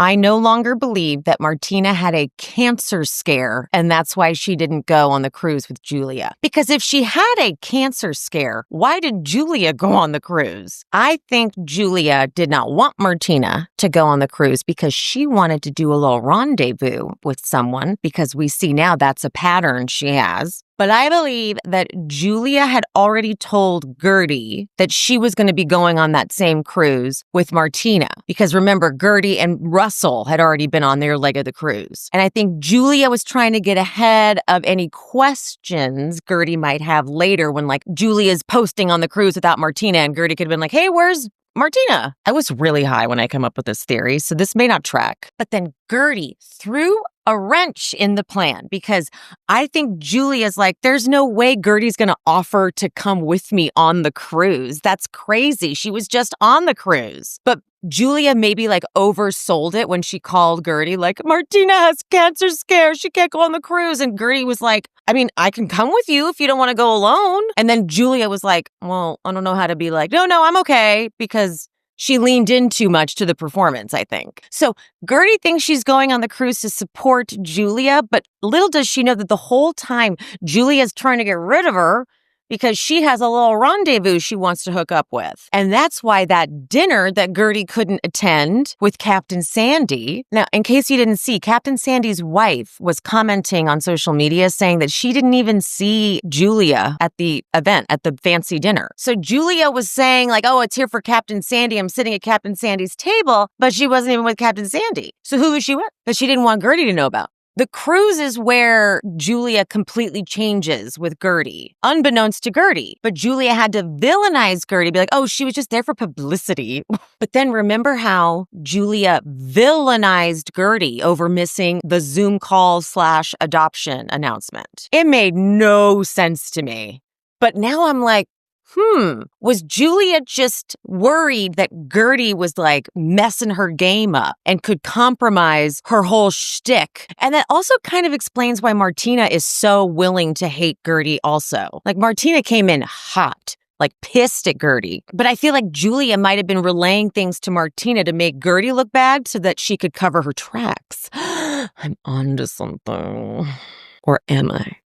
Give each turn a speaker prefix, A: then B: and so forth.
A: I no longer believe that Martina had a cancer scare, and that's why she didn't go on the cruise with Julia. Because if she had a cancer scare, why did Julia go on the cruise? I think Julia did not want Martina to go on the cruise because she wanted to do a little rendezvous with someone, because we see now that's a pattern she has. But I believe that Julia had already told Gertie that she was going to be going on that same cruise with Martina. Because remember, Gertie and Russell had already been on their leg of the cruise. And I think Julia was trying to get ahead of any questions Gertie might have later when, like, Julia's posting on the cruise without Martina, and Gertie could have been like, hey, where's Martina? I was really high when I came up with this theory, so this may not track. But then Gertie threw a wrench in the plan, because I think Julia's like, there's no way Gertie's going to offer to come with me on the cruise. That's crazy. She was just on the cruise. But Julia maybe like oversold it when she called Gertie, like, Martina has cancer scare. She can't go on the cruise. And Gertie was like, I mean, I can come with you if you don't want to go alone. And then Julia was like, well, I don't know how to be like, no, I'm okay, because she leaned in too much to the performance, I think. So Gertie thinks she's going on the cruise to support Julia, but little does she know that the whole time Julia's trying to get rid of her because she has a little rendezvous she wants to hook up with. And that's why that dinner that Gertie couldn't attend with Captain Sandy. Now, in case you didn't see, Captain Sandy's wife was commenting on social media saying that she didn't even see Julia at the event, at the fancy dinner. So Julia was saying like, oh, it's here for Captain Sandy. I'm sitting at Captain Sandy's table, but she wasn't even with Captain Sandy. So who was she with? That she didn't want Gertie to know about. The cruise is where Julia completely changes with Gertie, unbeknownst to Gertie. But Julia had to villainize Gertie, be like, oh, she was just there for publicity. But then remember how Julia villainized Gertie over missing the Zoom call / adoption announcement. It made no sense to me. But now I'm like, was Julia just worried that Gertie was like messing her game up and could compromise her whole shtick? And that also kind of explains why Martina is so willing to hate Gertie also. Like, Martina came in hot, like pissed at Gertie. But I feel like Julia might have been relaying things to Martina to make Gertie look bad so that she could cover her tracks. I'm onto something. Or am I?